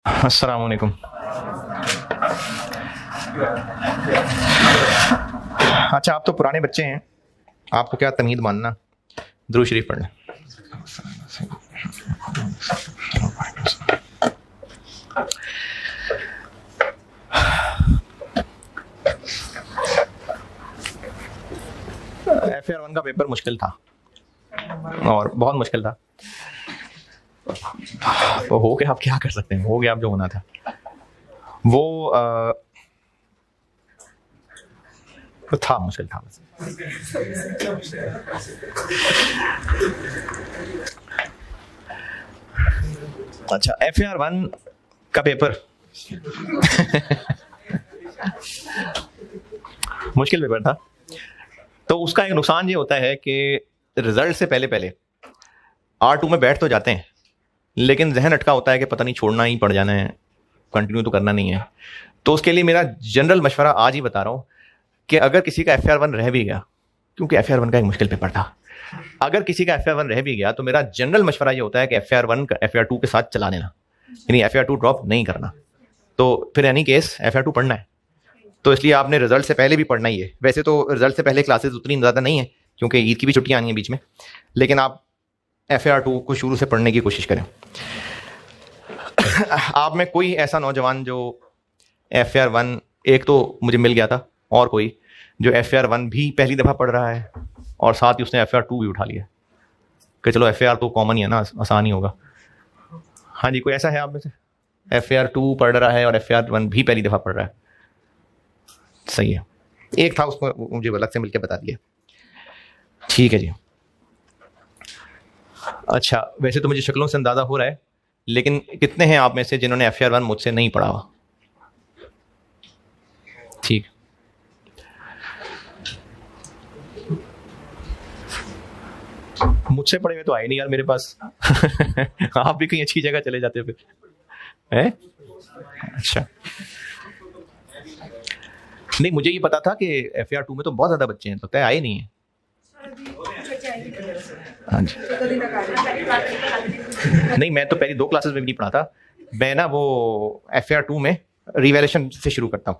अस्सलाम वालेकुम। अच्छा, आप तो पुराने बच्चे हैं, आपको क्या तमीद मानना। दुरूद शरीफ पढ़ लें। FAR 1 का पेपर मुश्किल था और बहुत मुश्किल था। तो हो गया, आप क्या कर सकते हैं, हो गया अब जो होना था। वो तो था, मुश्किल था बस। अच्छा, FAR 1 का पेपर मुश्किल पेपर था। तो उसका एक नुकसान ये होता है कि रिजल्ट से पहले पहले R2 में बैठ तो जाते हैं, लेकिन जहन अटका होता है कि पता नहीं छोड़ना ही पड़ जाना है, कंटिन्यू तो करना नहीं है। तो उसके लिए मेरा जनरल मशवरा आज ही बता रहा हूँ कि अगर किसी का FAR 1 रह भी गया, क्योंकि FAR 1 का एक मुश्किल पेपर था, अगर किसी का FAR 1 रह भी गया तो मेरा जनरल मशवरा ये होता है कि FAR 1 का FAR 2 के साथ चला लेना, यानी FAR 2 ड्रॉप नहीं करना। तो फिर यानी केस FAR 2 पढ़ना है, तो इसलिए आपने रिजल्ट से पहले भी पढ़ना ही है। वैसे तो रिजल्ट से पहले क्लासेस उतनी ज़्यादा नहीं है क्योंकि ईद की भी छुट्टियाँ आनी हैं बीच में, लेकिन आप FAR 2 को शुरू से पढ़ने की कोशिश करें। आप में कोई ऐसा नौजवान जो FAR 1 एक तो मुझे मिल गया था, और कोई जो FAR 1 भी पहली दफ़ा पढ़ रहा है और साथ ही उसने FAR 2 भी उठा लिया कि चलो FAR तो कॉमन ही है ना, आसान ही होगा। हाँ जी, कोई ऐसा है आप में से FAR 2 पढ़ रहा है और FAR 1 भी पहली दफ़ा पढ़ रहा है? सही है, एक था, उसको मुझे अलग से मिलकर बता दिया। ठीक है जी। अच्छा, वैसे तो मुझे शक्लों से अंदाज़ा हो रहा है, लेकिन कितने हैं आप में से जिन्होंने FAR 1 मुझसे नहीं पढ़ा हुआ? ठीक, मुझसे पढ़े हुए तो आए नहीं यार मेरे पास। आप भी कहीं अच्छी जगह चले जाते फिर हैं? अच्छा, नहीं, मुझे ये पता था कि FAR 2 में तो बहुत ज़्यादा बच्चे हैं, तो तय आए नहीं है। हाँ जी, नहीं, मैं तो पहली 2 क्लासेस में भी नहीं पढ़ा था। मैं ना वो FAR 2 में रिवैल्यूएशन से शुरू करता हूँ।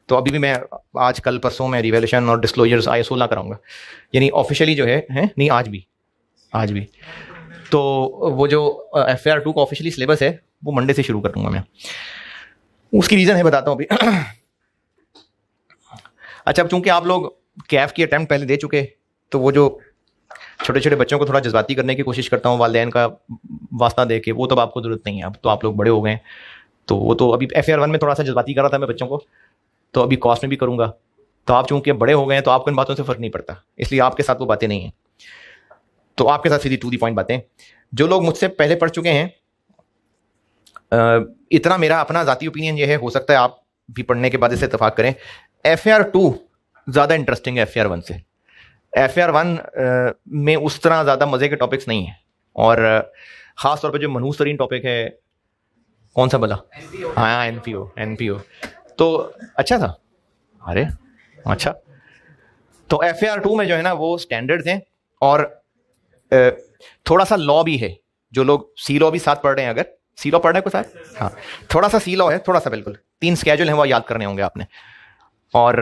तो अभी भी मैं आज कल परसों में रिवैल्यूएशन और डिस्क्लोजर्स IS 16 कराऊंगा, यानी ऑफिशियली जो है नहीं, आज भी। तो वो जो FAR 2 का ऑफिशियली सिलेबस है वो मंडे से शुरू करूँगा मैं। उसकी रीज़न है, बताता हूँ अभी। अच्छा, अब चूंकि आप लोग कैफ की अटैम्प्ट पहले दे चुके, तो वो जो छोटे छोटे बच्चों को थोड़ा जज्बाती करने की कोशिश करता हूँ वालिदैन का वास्ता दे के, वो तो आपको ज़रूरत नहीं है, अब तो आप लोग बड़े हो गए। तो वो तो अभी FAR 1 में थोड़ा सा जज्बाती कर रहा था मैं बच्चों को, तो अभी कॉस्ट में भी करूँगा। तो आप चूंकि बड़े हो गए हैं तो आपको इन बातों से फ़र्क नहीं पड़ता, इसलिए आपके साथ वो बातें नहीं हैं। तो आपके साथ सीधी टू दी पॉइंट बातें। जो लोग मुझसे पहले पढ़ चुके हैं, इतना मेरा अपना ज़ाती ओपिनियन ये है, हो सकता है आप भी पढ़ने के बाद इसे इत्तेफाक करें, FAR 2 ज़्यादा इंटरेस्टिंग है FAR 1 से। FAR 1 में उस तरह ज़्यादा मज़े के टॉपिक्स नहीं हैं, और ख़ास तौर पे जो मनहूस तरीन टॉपिक है, कौन सा भला? हाँ, NPO तो अच्छा था। अरे अच्छा, तो FAR 2 में जो है ना वो स्टैंडर्ड्स हैं, और थोड़ा सा लॉ भी है। जो लोग सी लॉ भी साथ पढ़ रहे हैं, अगर सी लॉ पढ़ रहे हैं कोई साथ, हाँ, थोड़ा सा सी लॉ है, थोड़ा सा, बिल्कुल 3 स्केजुअल हैं वो याद करने होंगे आपने। और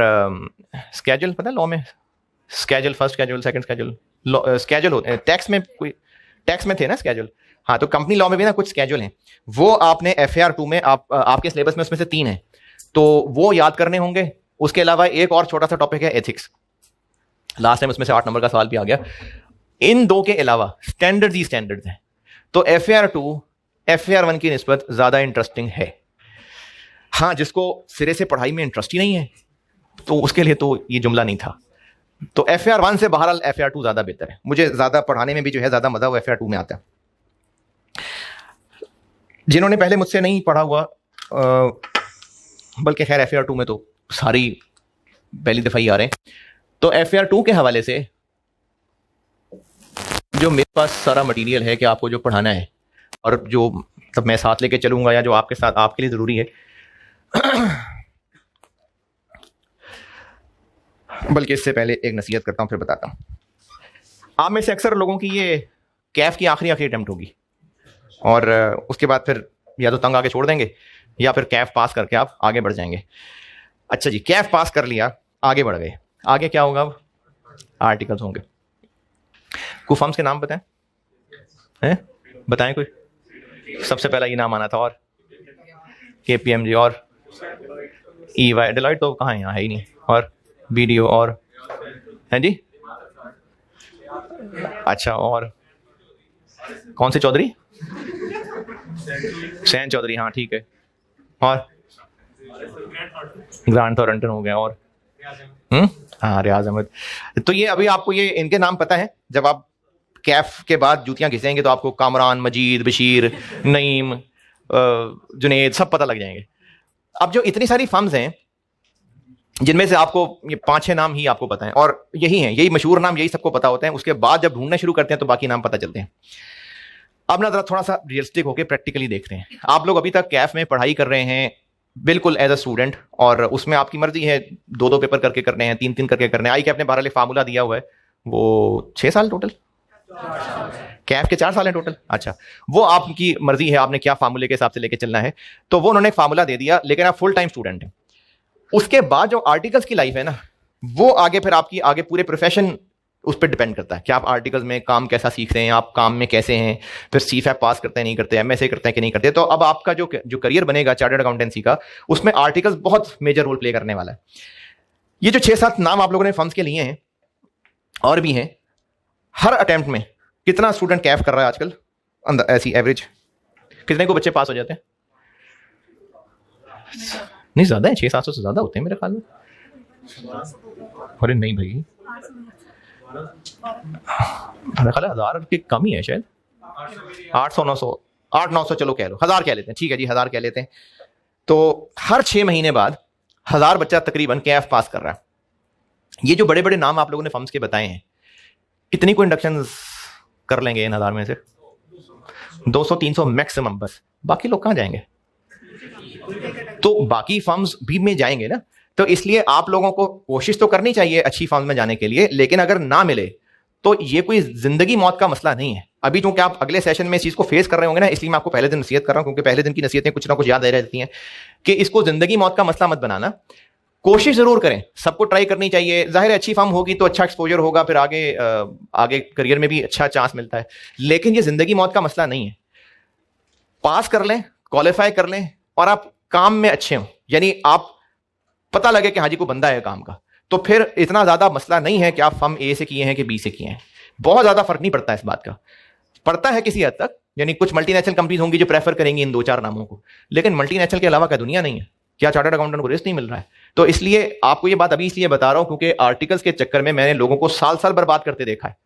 स्केजुअल पता है लॉ में? Schedule, first schedule, second schedule, schedule होते हैं। टैक्स में कोई, टैक्स में थे ना स्केजुअल? हाँ, तो कंपनी लॉ में भी ना कुछ स्केजुअल हैं, वो आपने FAR 2 में आपके सिलेबस में उसमें से 3 हैं, तो वो याद करने होंगे। उसके अलावा एक और छोटा सा टॉपिक है एथिक्स, लास्ट टाइम उसमें से 8 नंबर का सवाल भी आ गया। इन 2 के अलावा स्टैंडर्ड्स ही स्टैंडर्ड्स हैं, तो FAR 2 FAR 1 की निस्बत ज़्यादा इंटरेस्टिंग है। हाँ, जिसको सिरे से पढ़ाई में इंटरेस्ट ही नहीं है तो उसके लिए तो ये जुमला नहीं था। तो FAR 1 से बहरहाल FAR 2 ज़्यादा बेहतर है। मुझे ज़्यादा पढ़ाने में भी जो है ज़्यादा मज़ा वो FAR 2 में आता है। जिन्होंने पहले मुझसे नहीं पढ़ा हुआ, बल्कि खैर FAR 2 में तो सारी पहली दफ़ा ही आ रहे हैं, तो FAR 2 के हवाले से जो मेरे पास सारा मटेरियल है कि आपको जो पढ़ाना है, और जो तब मैं साथ लेके चलूँगा, या जो आपके साथ आपके लिए ज़रूरी है, बल्कि इससे पहले एक नसीहत करता हूँ फिर बताता हूँ। आप में से अक्सर लोगों की ये कैफ की आखिरी अटेम्प्ट होगी, और उसके बाद फिर या तो तंग आगे छोड़ देंगे या फिर कैफ पास करके आप आगे बढ़ जाएंगे। अच्छा जी, कैफ पास कर लिया, आगे बढ़ गए, आगे क्या होगा? अब आर्टिकल्स होंगे। कुछ फर्म्स के नाम बताएं, हैं बताएं कोई। सबसे पहला ये नाम आना था, और KPMG, और EY, डेलॉइट तो कहाँ है, यहाँ है ही नहीं, और BDO, और हैं जी। अच्छा, और कौन से चौधरी? सैन चौधरी, हाँ ठीक है। और ग्रांट थॉरंटन हो गया, और हाँ रियाज अहमद। तो ये अभी आपको ये इनके नाम पता है। जब आप कैफ के बाद जूतियां घिसेंगे तो आपको कामरान, मजीद, बशीर, नईम, जुनेद सब पता लग जाएंगे। अब जो इतनी सारी फर्म्स हैं जिनमें से आपको ये 5-6 नाम ही आपको पता है, और यही हैं, यही मशहूर नाम, यही सबको पता होते हैं। उसके बाद जब ढूंढना शुरू करते हैं तो बाकी नाम पता चलते हैं। अब ना जरा थोड़ा सा रियलिस्टिक होकर प्रैक्टिकली देखते हैं। आप लोग अभी तक कैफ में पढ़ाई कर रहे हैं बिल्कुल एज अ स्टूडेंट, और उसमें आपकी मर्जी है 2-2 पेपर करके करने हैं, 3-3 करके करने हैं। आई कैफ ने 12 फार्मूला दिया हुआ है, वो 6 साल टोटल, कैफ के 4 साल हैं टोटल। अच्छा, वो आपकी मर्जी है, आपने क्या फार्मूले के हिसाब से लेके चलना है। तो वो उन्होंने फार्मूला दे दिया, लेकिन आप फुल टाइम स्टूडेंट हैं। उसके बाद जो आर्टिकल्स की लाइफ है ना, वो आगे फिर आपकी आगे पूरे प्रोफेशन उस पर डिपेंड करता है कि आप आर्टिकल्स में काम कैसा सीख रहे हैं, आप काम में कैसे हैं, फिर CFAP पास करते हैं नहीं करते, MSA करते हैं कि नहीं करते। तो अब आपका जो करियर बनेगा चार्टर्ड अकाउंटेंसी का, उसमें आर्टिकल्स बहुत मेजर रोल प्ले करने वाला है। ये जो 6-7 नाम आप लोगों ने फर्म्स के लिए हैं, और भी हैं, हर अटेम्प्ट में कितना स्टूडेंट कैफ कर रहा है आजकल अंदर, ऐसी एवरेज कितने को बच्चे पास हो जाते हैं? नहीं ज्यादा है, 600-700 से ज्यादा होते हैं मेरे ख्याल में। अरे नहीं भाई, मेरा ख्याल है 1000 के कम ही है शायद, 800-900, 800-900 चलो कह लो, 1000 कह लेते हैं, ठीक है जी 1000 कह लेते हैं। तो हर 6 महीने बाद 1000 बच्चा तकरीबन कैफ पास कर रहा है। ये जो बड़े बड़े नाम आप लोगों ने फर्म्स के बताए हैं, कितनी को इंडक्शन कर लेंगे इन 1000 में से? 200-300 मैक्सिमम, बस। बाकी लोग कहां जाएंगे? तो बाकी फर्म्स भी में जाएंगे ना। तो इसलिए आप लोगों को कोशिश तो करनी चाहिए अच्छी फर्म में जाने के लिए, लेकिन अगर ना मिले तो ये कोई जिंदगी मौत का मसला नहीं है। अभी चूंकि आप अगले सेशन में इस चीज को फेस कर रहे होंगे ना, इसलिए मैं आपको पहले दिन नसीहत कर रहा हूं, क्योंकि पहले दिन की नसीहतें कुछ ना कुछ याद रहती हैं कि इसको जिंदगी मौत का मसला मत बनाना। कोशिश जरूर करें, सबको ट्राई करनी चाहिए। जाहिर है अच्छी फर्म होगी तो अच्छा एक्सपोजर होगा, फिर आगे करियर में भी अच्छा चांस मिलता है, लेकिन ये जिंदगी मौत का मसला नहीं है। पास कर लें, क्वालिफाई कर लें, और आप काम में अच्छे हो, यानी आप पता लगे कि हाजी को बंदा है काम का, तो फिर इतना ज्यादा मसला नहीं है कि आप फर्म A से किए हैं कि B से किए हैं। बहुत ज्यादा फर्क नहीं पड़ता इस बात का। पड़ता है किसी हद तक, यानी कुछ मल्टीनेशनल कंपनीज होंगी जो प्रेफर करेंगी इन 2-4 नामों को, लेकिन मल्टीनेशनल के अलावा क्या दुनिया नहीं है? क्या चार्टर्ड अकाउंटेंट को रेस्ट नहीं मिल रहा है? तो इसलिए आपको ये बात अभी इसलिए बता रहा हूं क्योंकि आर्टिकल्स के चक्कर में मैंने लोगों को साल बर्बाद करते देखा है।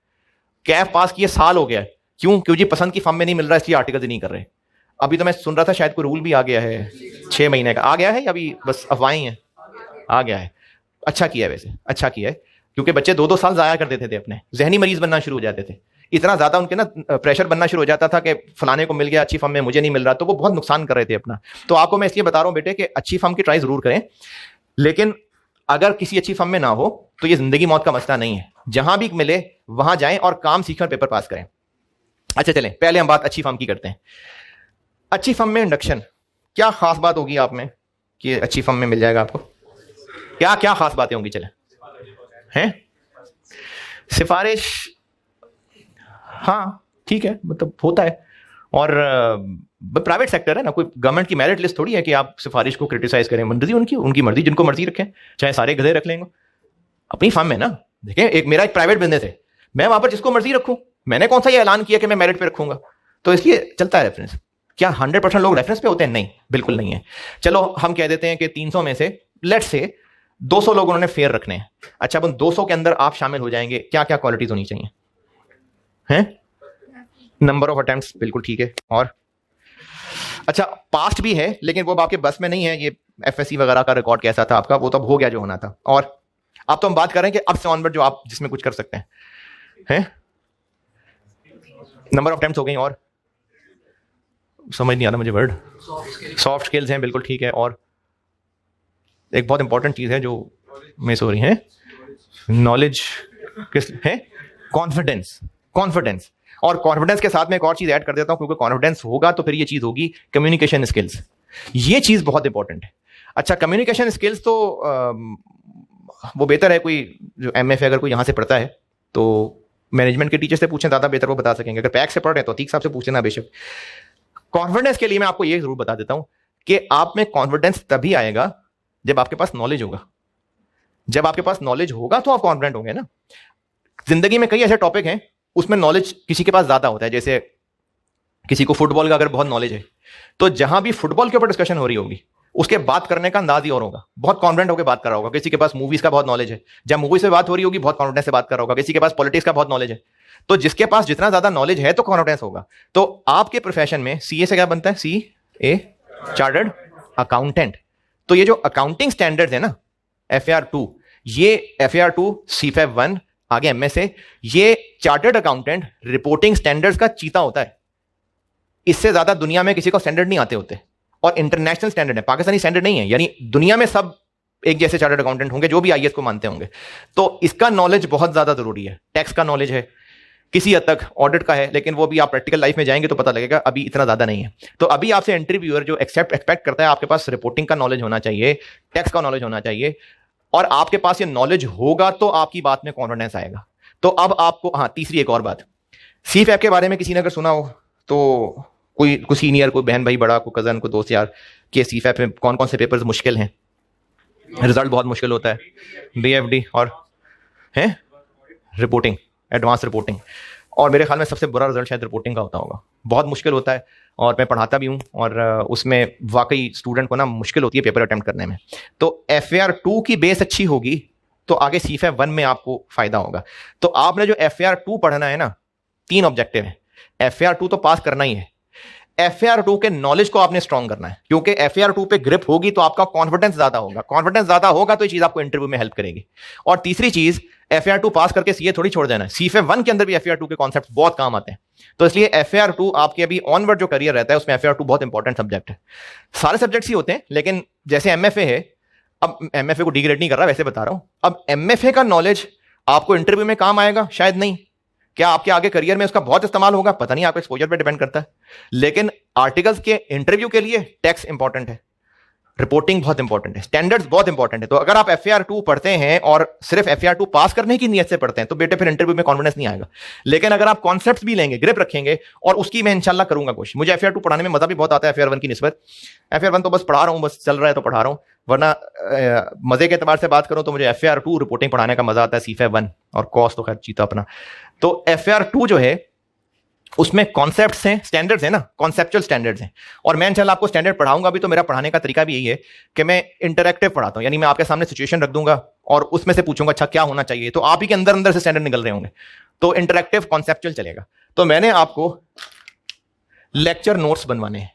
कैफ पास किए साल हो गया है, क्यों जी पसंद की फर्म में नहीं मिल रहा, इसलिए आर्टिकल्स नहीं कर रहे। अभी तो मैं सुन रहा था शायद कोई रूल भी आ गया है, 6 महीने का आ गया है, अभी बस अफवाहें हैं, आ गया है। अच्छा किया है, वैसे अच्छा किया है, क्योंकि बच्चे 2-2 साल जाया कर देते थे, अपने जहनी मरीज बनना शुरू हो जाते थे। इतना ज्यादा उनके ना प्रेशर बनना शुरू हो जाता था कि फलाने को मिल गया अच्छी फर्म में, मुझे नहीं मिल रहा, तो वो बहुत नुकसान कर रहे थे अपना। तो आपको मैं इसलिए बता रहा हूं बेटे कि अच्छी फर्म की ट्राई जरूर करें, लेकिन अगर किसी अच्छी फर्म में ना हो तो ये जिंदगी मौत का मसला नहीं है। जहां भी मिले वहां जाएं और काम सीखें और पेपर पास करें। अच्छा चलें, पहले हम बात अच्छी फर्म की करते हैं। अच्छी फर्म में इंडक्शन, क्या खास बात होगी आप में कि अच्छी फर्म में मिल जाएगा आपको? क्या क्या खास बातें होंगी? चलें, हैं सिफारिश, हाँ ठीक है, मतलब होता है, और प्राइवेट सेक्टर है ना, कोई गवर्नमेंट की मेरिट लिस्ट थोड़ी है कि आप सिफारिश को क्रिटिसाइज करें। मर्जी उनकी मर्जी, जिनको मर्जी रखें, चाहे सारे गधे रख लेंगे अपनी फर्म में ना। देखें, मेरा एक प्राइवेट बिजनेस है, मैं वहां पर जिसको मर्जी रखूं, मैंने कौन सा ये ऐलान किया कि मैं मेरिट पे रखूंगा? तो इसलिए चलता है रेफरेंस। क्या 100% लोग रेफरेंस पे होते हैं? नहीं, बिल्कुल नहीं है। चलो हम कह देते हैं कि 300 में से लेट्स से 200 लोग उन्होंने फेयर रखने हैं। अच्छा, अब उन 200 के अंदर आप शामिल हो जाएंगे, क्या क्या क्वालिटीज होनी चाहिए? हैं नंबर ऑफ अटेम्प्ट्स, बिल्कुल ठीक है। और अच्छा, पास्ट भी है, लेकिन वो आपके बस में नहीं है। ये FSC वगैरह का रिकॉर्ड कैसा था आपका, वो तो अब हो गया जो होना था। और अब तो हम बात कर रहे हैं कि अब से ऑनवर्ड जो आप जिसमें कुछ कर सकते हैं, नंबर ऑफ अटेम्प्ट्स हो गई, और समझ नहीं आ रहा मुझे वर्ड, सॉफ्ट स्किल्स हैं, बिल्कुल ठीक है। और एक बहुत इंपॉर्टेंट चीज है जो मिस हो रही है, नॉलेज किस है, कॉन्फिडेंस। और कॉन्फिडेंस के साथ में एक और चीज ऐड कर देता हूं, क्योंकि कॉन्फिडेंस होगा तो फिर ये चीज होगी कम्युनिकेशन स्किल्स। ये चीज बहुत इंपॉर्टेंट है। अच्छा, कम्युनिकेशन स्किल्स तो वो बेहतर है कोई जो एमएफए अगर कोई यहां से पढ़ता है तो मैनेजमेंट के टीचर से पूछें, ज्यादा बेहतर वो बता सकेंगे। अगर पैक से पढ़ रहे हैं तो ठीक साहब से पूछ लेना बेशक। कॉन्फिडेंस के लिए मैं आपको ये जरूर बता देता हूं कि आप में कॉन्फिडेंस तभी आएगा जब आपके पास नॉलेज होगा। जब आपके पास नॉलेज होगा तो आप कॉन्फिडेंट होंगे ना। जिंदगी में कई ऐसे टॉपिक हैं उसमें नॉलेज किसी के पास ज्यादा होता है। जैसे किसी को फुटबॉल का अगर बहुत नॉलेज है तो जहां भी फुटबॉल के ऊपर डिस्कशन हो रही होगी उसके बात करने का अंदाज ही और होगा, बहुत कॉन्फिडेंट होकर बात कर रहा होगा। किसी के पास मूवीज का बहुत नॉलेज है, जब मूवी से बात हो रही होगी बहुत कॉन्फिडेंस से बात कर रहा होगा। किसी के पास पॉलिटिक्स का बहुत नॉलेज है। तो जिसके पास जितना ज्यादा नॉलेज है तो कॉन्फिडेंस होगा। तो आपके प्रोफेशन में सीए से क्या बनता है? सी ए, चार्टर्ड अकाउंटेंट। तो ये जो अकाउंटिंग स्टैंडर्ड्स है ना, FAR 2, ये FAR 2, CFAP 1, आगे MSA, ये चार्टर्ड अकाउंटेंट रिपोर्टिंग स्टैंडर्ड्स का चीता होता है। इससे ज्यादा दुनिया में किसी को स्टैंडर्ड नहीं आते होते, और इंटरनेशनल स्टैंडर्ड है, पाकिस्तानी स्टैंडर्ड नहीं है। यानी दुनिया में सब एक जैसे चार्टर्ड अकाउंटेंट होंगे जो भी IAS को मानते होंगे। तो इसका नॉलेज बहुत ज्यादा जरूरी है। टैक्स का नॉलेज है, किसी हद तक ऑडिट का है, लेकिन वो भी आप प्रैक्टिकल लाइफ में जाएंगे तो पता लगेगा, अभी इतना ज्यादा नहीं है। तो अभी आपसे इंटरव्यूअर जो एक्सपेक्ट करता है आपके पास रिपोर्टिंग का नॉलेज होना चाहिए, टैक्स का नॉलेज होना चाहिए, और आपके पास ये नॉलेज होगा तो आपकी बात में कॉन्फिडेंस आएगा। तो अब आपको, हाँ, तीसरी एक और बात, CFAP के बारे में किसी ने अगर सुना हो तो कोई सीनियर, कोई बहन भाई, बड़ा, कोई कजन, कोई दोस्त यार, कि CFAP में कौन कौन से पेपर्स मुश्किल हैं, रिजल्ट बहुत मुश्किल होता है, BFD और है रिपोर्टिंग, एडवांस रिपोर्टिंग, और मेरे ख्याल में सबसे बुरा रिजल्ट शायद रिपोर्टिंग का होता होगा। बहुत मुश्किल होता है और मैं पढ़ाता भी हूँ, और उसमें वाकई स्टूडेंट को ना मुश्किल होती है पेपर अटेम्प्ट करने में। तो FAR 2 की बेस अच्छी होगी तो आगे CFAP 1 में आपको फायदा होगा। तो आपने जो FAR 2 पढ़ना है ना, 3 ऑब्जेक्टिव है। FAR 2 तो पास करना ही है, FAR 2 के नॉलेज को आपने स्ट्रॉन्ग करना है, क्योंकि FAR 2 पे ग्रिप होगी तो आपका कॉन्फिडेंस ज्यादा होगा। कॉन्फिडेंस ज्यादा होगा तो ये चीज आपको इंटरव्यू में हेल्प करेगी। और तीसरी चीज, FAR 2 पास करके CA थोड़ी छोड़ देना है, CFAP 1 के अंदर भी FAR 2 के कॉन्सेप्ट बहुत काम आते हैं। तो इसलिए FAR 2 आपके अभी ऑनवर्ड जो करियर रहता है उसमें FAR 2 बहुत इंपॉर्टेंट सब्जेक्ट है। सारे सब्जेक्ट्स ही होते हैं, लेकिन जैसे MFA है, अब MFA को डिग्रेड नहीं कर रहा, वैसे बता रहा हूं, अब MFA का नॉलेज आपको इंटरव्यू में काम आएगा शायद नहीं, क्या आपके आगे करियर में उसका बहुत इस्तेमाल होगा पता नहीं, आपके एक्सपोजर पे डिपेंड करता है। लेकिन आर्टिकल्स के इंटरव्यू के लिए टैक्स इंपॉर्टेंट है, रिपोर्टिंग बहुत इंपॉर्टेंट है, स्टैंडर्ड्स बहुत इंपॉर्टेंट है। तो अगर आप FAR 2 पढ़ते हैं और सिर्फ FAR 2 पास करने की नियत से पढ़ते हैं तो बेटे फिर इंटरव्यू में कॉन्फिडेंस नहीं आएगा। लेकिन अगर आप कॉन्सेप्ट्स भी लेंगे, ग्रिप रखेंगे, और उसकी मैं इंशाल्लाह करूंगा कोशिश। मुझे FAR 2 पढ़ाने में मजा भी बहुत आता है FAR 1 की निस्बत। FAR 1 तो बस पढ़ा रहा हूं, बस चल रहा है तो पढ़ा रहा हूं, वरना मजे के एतबार से बात करूं तो मुझे FAR 2 रिपोर्टिंग पढ़ाने का मजा आता है, CFAP 1 और कॉस्ट तो खैर चीता अपना। तो FAR 2 जो है उसमें कॉन्सेप्ट्स हैं, स्टैंडर्ड्स हैं ना, कॉन्सेप्चुअल स्टैंडर्ड्स हैं। और मैं इंशाल्लाह आपको स्टैंडर्ड पढ़ाऊंगा भी, तो मेरा पढ़ाने का तरीका भी यही है कि मैं इंटरैक्टिव पढ़ाता हूं। यानी मैं आपके सामने सिचुएशन रख दूंगा और उसमें से पूछूंगा अच्छा क्या होना चाहिए, तो आप ही के अंदर अंदर से स्टैंडर्ड निकल रहे होंगे। तो इंटरैक्टिव कॉन्सेप्चुअल चलेगा। तो मैंने आपको लेक्चर नोट्स बनवाने हैं,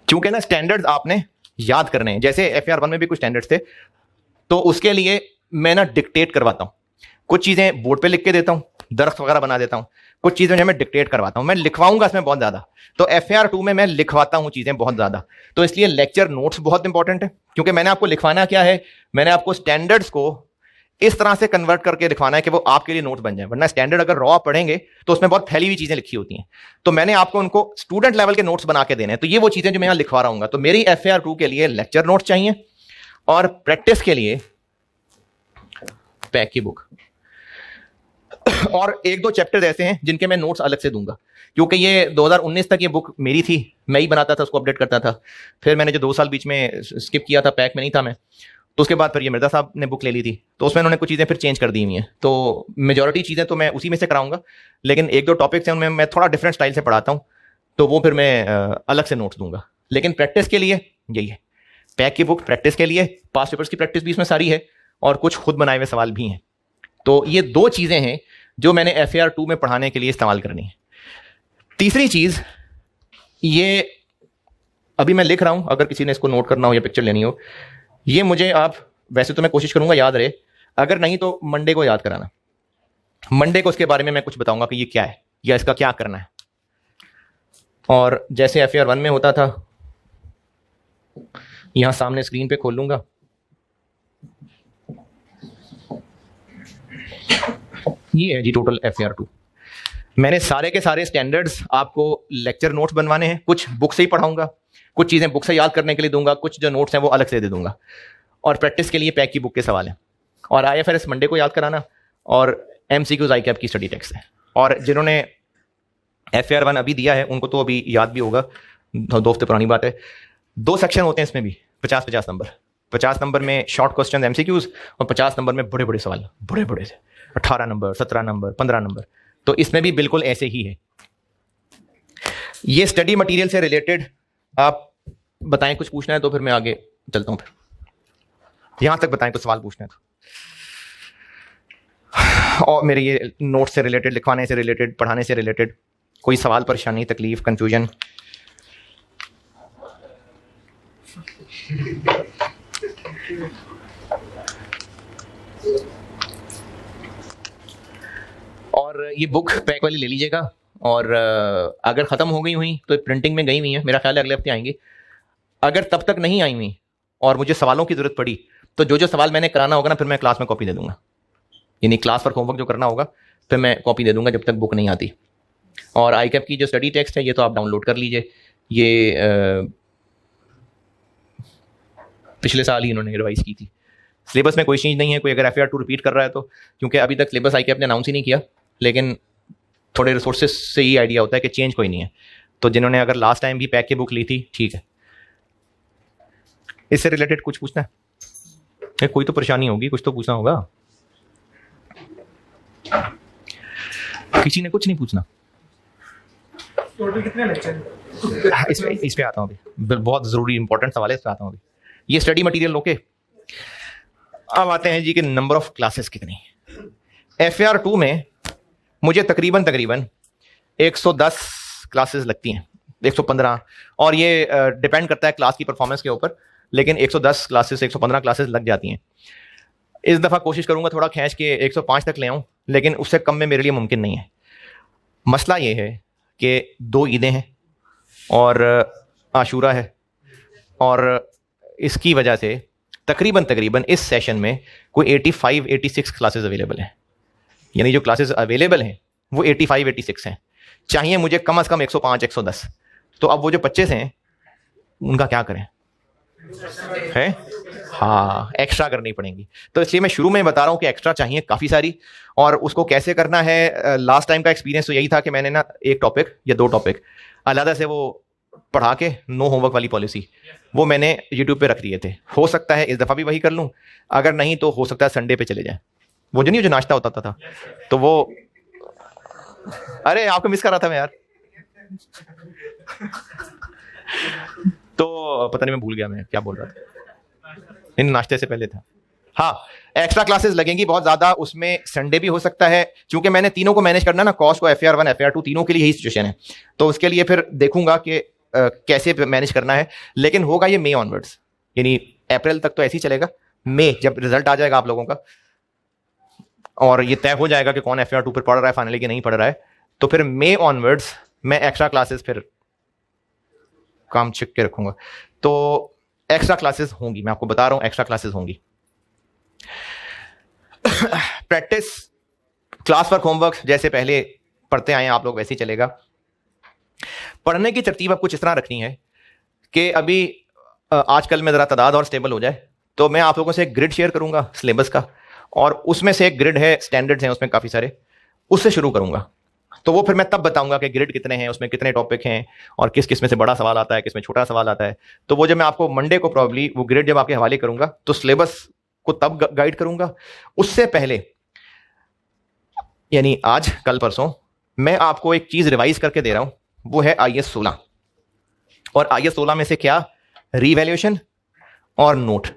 क्योंकि ना स्टैंडर्ड्स आपने याद करने हैं। जैसे FAR 1 में भी कुछ स्टैंडर्ड्स थे, तो उसके लिए मैं ना डिक्टेट करवाता हूं, कुछ चीजें बोर्ड पे लिख के देता हूं, दरख्त वगैरह बना देता हूं, कुछ चीजें जो मैं डिक्टेट करवाता हूं, मैं लिखवाऊंगा इसमें बहुत ज्यादा। तो FAR 2 में मैं लिखवाता हूं चीजें बहुत ज्यादा। तो इसलिए लेक्चर नोट्स बहुत इंपॉर्टेंट है, क्योंकि मैंने आपको लिखवाना क्या है, मैंने आपको स्टैंडर्ड्स को इस तरह से कन्वर्ट करके लिखवाना है कि वो आपके लिए नोट बन जाए। वरना स्टैंडर्ड अगर रॉ पढ़ेंगे तो उसमें बहुत फैली हुई चीजें लिखी होती हैं। तो मैंने आपको उनको स्टूडेंट लेवल के नोट्स बना के देने हैं। तो ये वो चीजें जो मैं यहां लिखवा रहा हूं। तो मेरी FAR 2 के लिए लेक्चर नोट्स चाहिए, और प्रैक्टिस के लिए पैक की बुक, और 1-2 चैप्टर ऐसे हैं जिनके मैं नोट्स अलग से दूंगा, क्योंकि ये 2019 तक ये बुक मेरी थी, मैं ही बनाता था, उसको अपडेट करता था। फिर मैंने जो 2 साल बीच में स्किप किया था, पैक में नहीं था मैं, तो उसके बाद फिर ये मिर्जा साहब ने बुक ले ली थी, तो उसमें उन्होंने कुछ चीज़ें फिर चेंज कर दी हुई हैं। तो मेजॉरिटी चीज़ें तो मैं उसी में से कराऊंगा, लेकिन 1-2 टॉपिक्स हैं उनमें मैं थोड़ा डिफरेंट स्टाइल से पढ़ाता हूँ, तो वो फिर मैं अलग से नोट्स दूंगा। लेकिन प्रैक्टिस के लिए यही है, पैक की बुक प्रैक्टिस के लिए, पास्ट पेपर्स की प्रैक्टिस भी इसमें सारी है, और कुछ खुद बनाए हुए सवाल भी हैं। तो ये 2 चीज़ें हैं जो मैंने FAR 2 में पढ़ाने के लिए इस्तेमाल करनी है। तीसरी चीज़, ये अभी मैं लिख रहा हूं, अगर किसी ने इसको नोट करना हो या पिक्चर लेनी हो, ये मुझे आप, वैसे तो मैं कोशिश करूंगा याद रहे, अगर नहीं तो मंडे को याद कराना। मंडे को उसके बारे में मैं कुछ बताऊंगा कि ये क्या है या इसका क्या करना है। और जैसे FAR 1 में होता था, यहां सामने स्क्रीन पे खोल लूंगा, ये है जी टोटल FAR2। मैंने सारे के सारे स्टैंडर्ड्स आपको लेक्चर नोट्स बनवाने हैं, कुछ बुक से ही पढ़ाऊंगा, कुछ चीज़ें बुक से याद करने के लिए दूंगा, कुछ जो नोट्स हैं वो अलग से दे दूंगा, और प्रैक्टिस के लिए पैक की बुक के सवाल हैं, और IFRS मंडे को याद कराना, और MCQs ICAP की स्टडी टेक्स्ट है। और जिन्होंने FAR1 अभी दिया है उनको तो अभी याद भी होगा, 2 हफ्ते पुरानी बात है। 2 सेक्शन होते हैं इसमें भी, 50-50 नंबर। 50 नंबर में शॉर्ट क्वेश्चन MCQs और 50 नंबर में बड़े बड़े सवाल, बड़े बड़े से 18 नंबर, 17 नंबर, 15 नंबर। तो इसमें भी बिल्कुल ऐसे ही है। ये स्टडी मटेरियल से रिलेटेड आप बताएं, कुछ पूछना है तो फिर मैं आगे चलता हूं। फिर यहां तक बताएं, कुछ सवाल पूछना है तो। और मेरे ये नोट्स से रिलेटेड, लिखवाने से रिलेटेड, पढ़ाने से रिलेटेड कोई सवाल, परेशानी, तकलीफ, कंफ्यूजन? और ये बुक पैक वाली ले लीजिएगा, और अगर ख़त्म हो गई हुई तो प्रिंटिंग में गई हुई है, मेरा ख्याल है अगले हफ्ते आएंगी। अगर तब तक नहीं आई हुई और मुझे सवालों की ज़रूरत पड़ी तो जो जो सवाल मैंने कराना होगा ना, फिर मैं क्लास में कॉपी दे दूंगा, यानी क्लास वर्क होमवर्क जो करना होगा फिर मैं कॉपी दे दूंगा जब तक बुक नहीं आती। और ICAP की जो स्टडी टेक्स्ट है ये तो आप डाउनलोड कर लीजिए, ये पिछले साल ही इन्होंने रिवाइज की थी। सिलेबस में कोई चीज़ नहीं है, कोई अगर FAR2 रिपीट कर रहा है तो, क्योंकि अभी तक सिलेबस ICAP ने अनाउंस ही नहीं किया, लेकिन थोड़े रिसोर्सेज से ही आइडिया होता है कि चेंज कोई नहीं है। तो जिन्होंने अगर लास्ट टाइम भी पैक की बुक ली थी, ठीक है। इससे रिलेटेड कुछ पूछना है? कोई तो परेशानी होगी, कुछ तो पूछना होगा। किसी ने कुछ नहीं पूछना? टोटल कितने लेक्चर? इस पे आता हूँ अभी, बहुत ज़रूरी इंपॉर्टेंट सवाल है, इस पे आता हूँ अभी। ये स्टडी मटेरियल ओके। अब आते हैं जी कि नंबर ऑफ क्लासेस कितनी। FAR2 में मुझे तकरीबन 110 क्लासेस लगती हैं, 115, और ये डिपेंड करता है क्लास की परफॉर्मेंस के ऊपर, लेकिन 110 क्लासेस, 115 क्लासेस लग जाती हैं। इस दफ़ा कोशिश करूंगा थोड़ा खींच के 105 तक ले आऊँ, लेकिन उससे कम में मेरे लिए मुमकिन नहीं है। मसला ये है कि 2 ईदें हैं और आशूरा है, और इसकी वजह से तकरीबन इस सेशन में कोई 85-86 क्लासेस अवेलेबल हैं, यानी जो क्लासेस अवेलेबल हैं वो 85-86 हैं। चाहिए मुझे कम से कम 105-110। तो अब वो जो 25 हैं उनका क्या करें? है हाँ, एक्स्ट्रा करनी पड़ेंगी। तो इसलिए मैं शुरू में बता रहा हूँ कि एक्स्ट्रा चाहिए काफ़ी सारी, और उसको कैसे करना है। लास्ट टाइम का एक्सपीरियंस तो यही था कि मैंने ना 1 टॉपिक या 2 टॉपिक अलहदा से वो पढ़ा के, नो होमवर्क वाली पॉलिसी, वो मैंने यूट्यूब पे रख दिए थे। हो सकता है इस दफ़ा भी वही कर लूँ, अगर नहीं तो हो सकता है संडे पे चले जाए। वो जो नहीं, जो नाश्ता होता था तो वो, अरे आपको मिस कर रहा था मैं यार। तो पता नहीं, मैं भूल गया मैं क्या बोल रहा था, इन नाश्ते से पहले था। हाँ, एक्स्ट्रा क्लासेस लगेंगी बहुत ज़्यादा, उसमें संडे भी हो सकता है, क्योंकि मैंने तीनों को मैनेज करना ना, कॉस्ट को, FAR1 FAR2 तीनों के लिए यही सिचुएशन है। तो उसके लिए फिर देखूंगा कि कैसे मैनेज करना है, लेकिन होगा ये मई ऑनवर्ड्स, यानी अप्रैल तक तो ऐसे ही चलेगा। मई जब रिजल्ट आ जाएगा आप लोगों का और ये तय हो जाएगा कि कौन FAR2 पर पढ़ रहा है फाइनली कि नहीं पढ़ रहा है, तो फिर मई ऑनवर्ड्स मैं एक्स्ट्रा क्लासेस फिर काम छिक के रखूंगा। तो एक्स्ट्रा क्लासेस होंगी, मैं आपको बता रहा हूं, एक्स्ट्रा क्लासेस होंगी। प्रैक्टिस, क्लास वर्क, होमवर्क जैसे पहले पढ़ते आए आप लोग वैसे ही चलेगा। पढ़ने की तरतीब अब कुछ इस तरह रखनी है कि अभी आजकल में ज़रा तादाद और स्टेबल हो जाए, तो मैं आप लोगों से एक ग्रिड शेयर करूंगा सिलेबस का, और उसमें से एक ग्रिड है, स्टैंडर्ड्स हैं उसमें काफ़ी सारे, उससे शुरू करूंगा। तो वो फिर मैं तब बताऊंगा कि ग्रिड कितने हैं, उसमें कितने टॉपिक हैं, और किस किस में से बड़ा सवाल आता है, किस में छोटा सवाल आता है। तो वो जब मैं आपको मंडे को प्रॉब्ली वो ग्रिड जब आपके हवाले करूंगा, तो सिलेबस को तब गाइड करूंगा। उससे पहले, यानी आज, कल, परसों, मैं आपको एक चीज़ रिवाइज करके दे रहा हूं, वो है IS 16। और IS 16 में से क्या? रीवैल्यूएशन और नोट।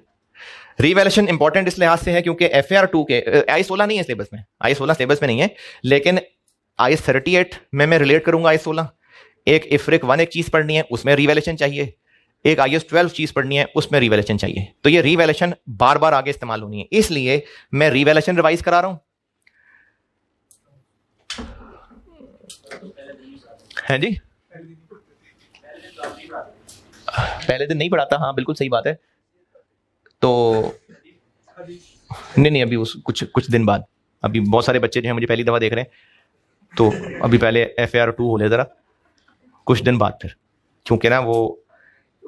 रीवैल्यूएशन इंपॉर्टेंट इस लिहाज से है क्योंकि FAR2 के IS 16 नहीं है सिलेबस में, IS 16 सिलेबस में नहीं है, लेकिन IS 38 में मैं रिलेट करूंगा IS 16। एक IFRIC 1 एक चीज़ पढ़नी है, उसमें रीवैल्यूएशन चाहिए। एक IS 12 चीज़ पढ़नी है, उसमें रीवैल्यूएशन चाहिए। तो ये रीवैल्यूएशन बार बार आगे इस्तेमाल होनी है, इसलिए मैं रीवैल्यूएशन रिवाइज करा रहा हूं। हैं जी, पहले दिन नहीं पढ़ाता, हाँ बिल्कुल सही बात है। तो नहीं, अभी उस कुछ दिन बाद अभी बहुत सारे बच्चे जो हैं मुझे पहली दफ़ा देख रहे हैं, तो अभी पहले FAR2 हो ले ज़रा, कुछ दिन बाद फिर, क्योंकि ना वो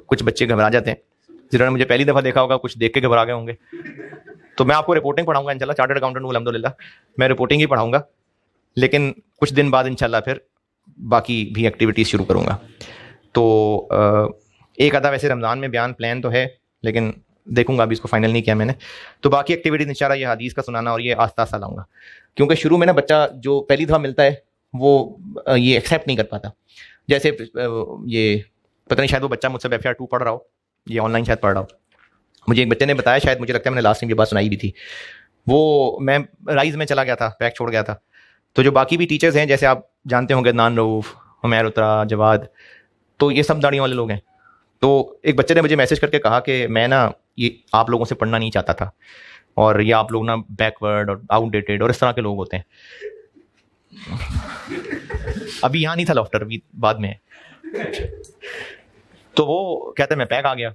कुछ बच्चे घबरा जाते हैं जिन्होंने मुझे पहली दफ़ा देखा होगा, कुछ देख के घबरा गए होंगे। तो मैं आपको रिपोर्टिंग पढ़ाऊंगा इंशाल्लाह, चार्टर्ड अकाउंटेंट हूं अल्हम्दुलिल्लाह, मैं रिपोर्टिंग ही पढ़ाऊंगा, लेकिन कुछ दिन बाद इंशाल्लाह फिर बाकी भी एक्टिविटीज़ शुरू करूँगा। तो एक आधा वैसे रमज़ान में बयान प्लान तो है, लेकिन देखूंगा, अभी इसको फाइनल नहीं किया मैंने। तो बाकी एक्टिविटीज़ इंशाल्लाह ये हदीस का सुनाना और ये आस्ता आस्ता लाऊंगा, क्योंकि शुरू में ना बच्चा जो पहली दफ़ा मिलता है वो ये एक्सेप्ट नहीं कर पाता। जैसे ये पता नहीं, शायद वो बच्चा मुझसे FAR2 पढ़ रहा हो, ये ऑनलाइन शायद पढ़ रहा हो। मुझे एक बच्चे ने बताया, शायद मुझे लगता है मैंने लास्ट टाइम ये बात सुनाई भी थी, वो मैं राइज़ में चला गया था, पैक छोड़ गया था। तो जो बाकी भी टीचर्स हैं, जैसे आप जानते होंगे नान रऊफ़, हुमैर उत्रा, जवाद, तो ये सब दाढ़ियों वाले लोग हैं। तो एक बच्चे ने मुझे मैसेज करके कहा कि मैं ना ये आप लोगों से पढ़ना नहीं चाहता था, और ये आप लोग ना बैकवर्ड और आउटडेटेड और इस तरह के लोग होते हैं। अभी यहाँ नहीं था लॉफ्टर, अभी बाद में है। तो वो कहते हैं मैं पैक आ गया।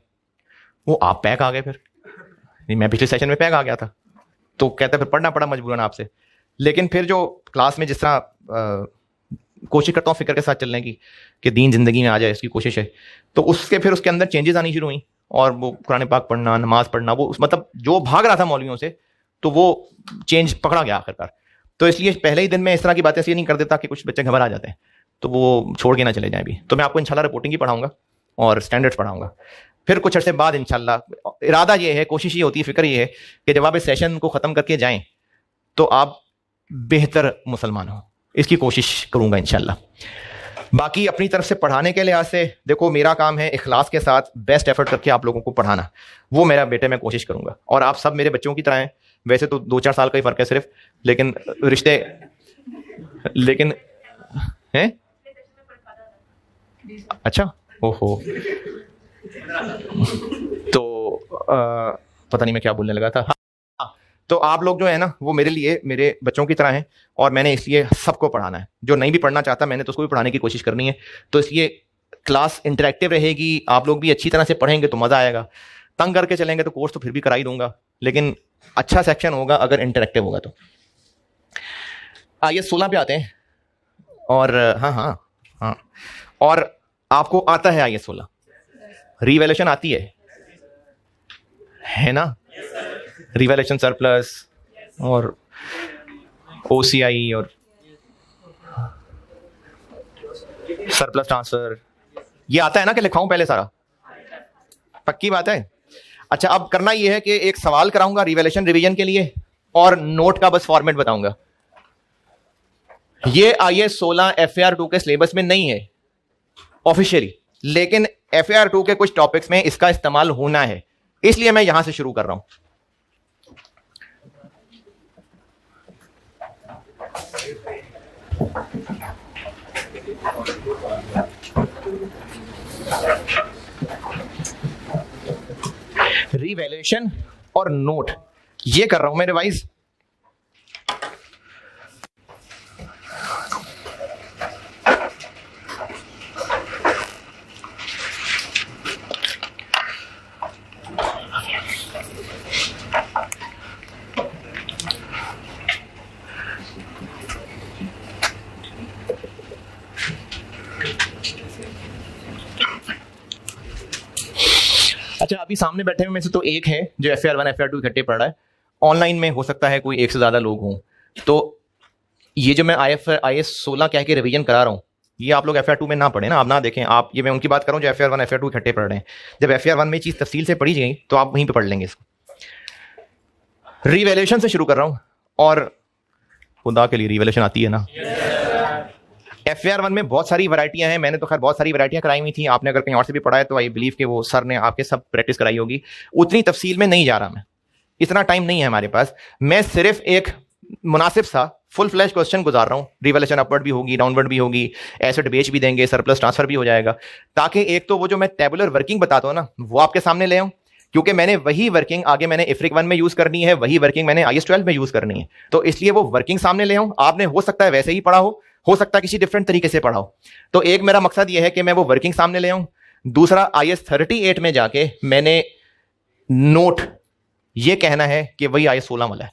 वो आप पैक आ गए? फिर नहीं, मैं पिछले सेशन में पैक आ गया था। तो कहते फिर पढ़ना पड़ा मजबूरन आपसे। लेकिन फिर जो क्लास में जिस तरह कोशिश करता हूँ फिक्र के साथ चलने की कि दीन जिंदगी में आ जाए, इसकी कोशिश है, तो उसके अंदर चेंजेस आनी शुरू हुई, और वो कुरान पाक पढ़ना, नमाज पढ़ना, वो मतलब जो भाग रहा था मौलवियों से, तो वो चेंज पकड़ा गया आखिरकार। तो इसलिए पहले ही दिन में इस तरह की बातें इसलिए नहीं कर देता कि कुछ बच्चे घबरा जाते हैं, तो वो छोड़ के ना चले जाएं भी। तो मैं आपको इंशाल्लाह रिपोर्टिंग ही पढ़ाऊंगा और स्टैंडर्ड्स पढ़ाऊंगा। फिर कुछ अर्से बाद इंशाल्लाह इरादा ये है, कोशिश ये होती है, फिक्र ये है कि जब आप इस सेशन को ख़त्म करके जाएं तो आप बेहतर मुसलमान हो, इसकी कोशिश करूंगा इंशाल्लाह। बाकी अपनी तरफ से पढ़ाने के लिहाज से देखो, मेरा काम है इखलास के साथ बेस्ट एफर्ट करके आप लोगों को पढ़ाना, वो मेरा बेटे मैं कोशिश करूंगा। और आप सब मेरे बच्चों की तरह हैं, वैसे तो 2-4 साल का ही फ़र्क है सिर्फ, लेकिन रिश्ते हैं। अच्छा, ओहो, तो पता नहीं मैं क्या बोलने लगा था। हाँ, तो आप लोग जो है ना वो मेरे लिए मेरे बच्चों की तरह हैं, और मैंने इसलिए सबको पढ़ाना है। जो नहीं भी पढ़ना चाहता मैंने तो उसको भी पढ़ाने की कोशिश करनी है। तो इसलिए क्लास इंटरेक्टिव रहेगी, आप लोग भी अच्छी तरह से पढ़ेंगे तो मज़ा आएगा। तंग करके चलेंगे तो कोर्स तो फिर भी करा ही दूंगा, लेकिन अच्छा सेक्शन होगा अगर इंटरेक्टिव होगा तो। आइए 16 पे आते हैं। और हाँ, और आपको आता है IAS 16, रिवैल्यूएशन आती है ना? रिवैल्यूएशन सरप्लस और OCI और सरप्लस ट्रांसफर, ये आता है ना कि लिखाऊं पहले सारा? पक्की बात है। अच्छा, अब करना ये है कि एक सवाल कराऊंगा रिवैल्यूएशन रिवीजन के लिए, और नोट का बस फॉर्मेट बताऊंगा। ये IAS 16 FAR2 के सिलेबस में नहीं है ऑफिशियली, लेकिन FAR2 के कुछ टॉपिक्स में इसका इस्तेमाल होना है, इसलिए मैं यहां से शुरू कर रहा हूं। रिवैल्यूएशन और नोट ये कर रहा हूं मैं रिवाइज। अच्छा, अभी सामने बैठे हुए में से तो एक है जो FAR1 FAR2 इकट्ठे पढ़ रहा है। ऑनलाइन में हो सकता है कोई एक से ज़्यादा लोग हों, तो ये जो मैं IAS 16 कह के रिवीजन करा रहा हूँ, ये आप लोग FAR2 में ना पढ़ें ना, आप ना देखें। आप ये मैं उनकी बात कर रहा हूँ जो FAR1 FAR2 इकट्ठे पढ़ रहे हैं। जब FAR1 में चीज़ तफसील से पढ़ी जाएगी तो आप वहीं पर पढ़ लेंगे इसको। रिवैल्यूएशन से शुरू कर रहा हूँ, और खुदा के लिए रिवैल्यूएशन आती है ना? FAR1 में बहुत सारी वैरायटियां हैं, मैंने तो खैर बहुत सारी वैरायटियां कराई हुई थी। आपने अगर कहीं और से भी पढ़ा है तो आई बिलीव कि वो सर ने आपके सब प्रैक्टिस कराई होगी। उतनी तफसील में नहीं जा रहा मैं, इतना टाइम नहीं है हमारे पास। मैं सिर्फ एक मुनासिब सा फुल फ्लैश क्वेश्चन गुजार रहा हूँ। रिवैल्यूएशन अपवर्ड भी होगी, डाउनवर्ड भी होगी, एसेट बेच भी देंगे, सरप्लस ट्रांसफर भी हो जाएगा, ताकि एक तो वो जो मैं टेबुलर वर्किंग बताता हूँ ना वो आपके सामने ले आऊँ, क्योंकि मैंने वही वर्किंग आगे मैंने IFRIC 1 में यूज करनी है, वही वर्किंग मैंने IAS 12 में यूज करनी है। तो इसलिए वो वर्किंग सामने ले आऊँ। आपने हो सकता है वैसे ही पढ़ा हो सकता है किसी डिफरेंट तरीके से पढ़ा हो। तो एक मेरा मकसद ये है कि मैं वो वर्किंग सामने ले आऊँ। दूसरा, IAS 38 में जाके मैंने नोट ये कहना है कि वही IAS 16 वाला है,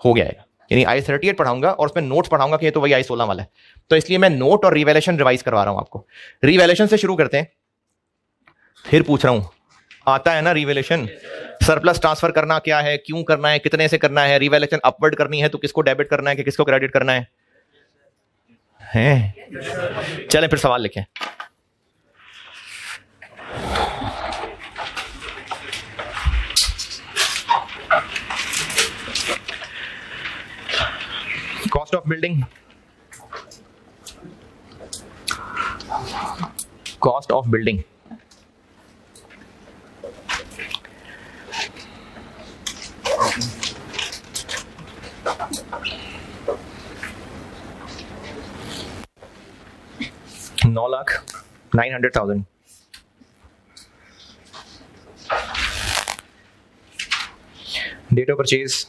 हो गया है। यानी i38 पढ़ाऊंगा और उसमें नोट्स पढ़ाऊंगा कि ये तो वही i16 वाला है। तो इसलिए मैं नोट और रिवैल्यूएशन रिवाइज करवा रहा हूं आपको। रिवैल्यूएशन से शुरू करते हैं। फिर पूछ रहा हूं, आता है ना रिवैल्यूएशन? सरप्लस ट्रांसफर करना क्या है, क्यों करना है, कितने से करना है, रिवैल्यूएशन अपवर्ड करनी है तो किसको डेबिट करना है कि किसको क्रेडिट करना है? चलें फिर सवाल लिखें। Cost of building, cost of building $9,900,000। Date of purchase,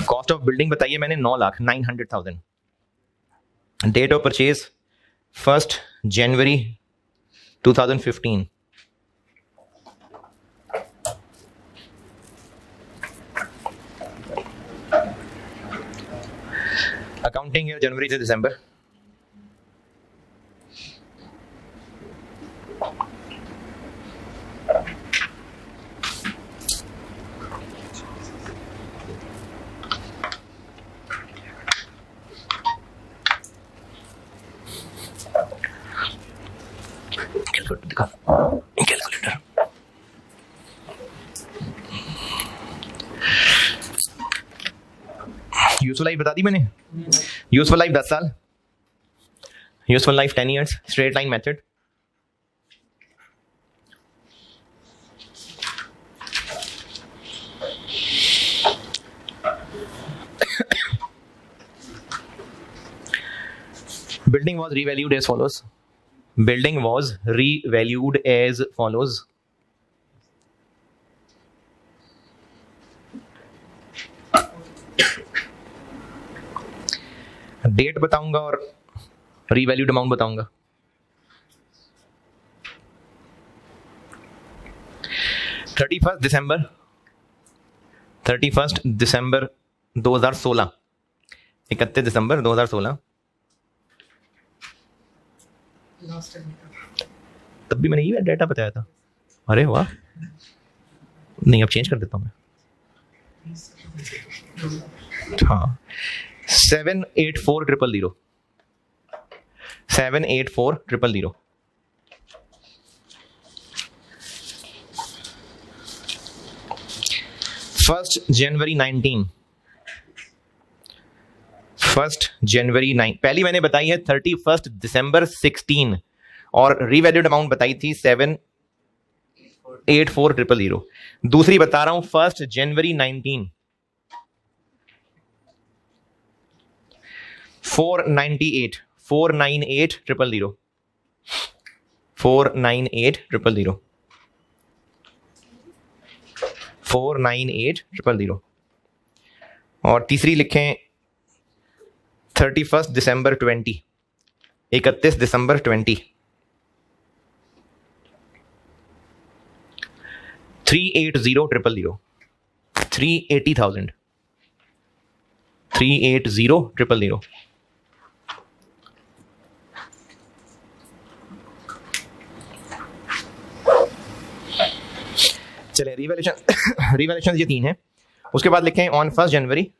cost of building बताइए मैंने 9,900,000। डेट ऑफ परचेज 1 जनवरी 2015। अकाउंटिंग ईयर जनवरी से दिसंबर। कैलकुलेटर यूजफुल लाइफ बता दी मैंने। यूजफुल लाइफ 10 साल, useful life 10 years, straight line method. Building was revalued as follows. Building was revalued as follows. Date बताऊंगा और रीवैल्यूड अमाउंट बताऊंगा। थर्टी फर्स्ट दिसंबर 2016, 31 दिसंबर 2016। तब भी मैंने ये डेटा बताया था। अरे वाह, नहीं अब चेंज कर देता हूँ मैं। हाँ, 784,000 784,000। फर्स्ट जनवरी 19, पहली मैंने बताई है 31 दिसंबर 16 और रीवैल्यूड अमाउंट बताई थी 784,000। दूसरी बता रहा हूं 1 जनवरी 19, 498,000 498,000 498,000। और तीसरी लिखें 31 दिसंबर 20, 31 दिसंबर 20, 380,000 380,000 380,000। चलिए रिवैल्यूएशन ये 3 है। उसके बाद लिखें ऑन 1 जनवरी।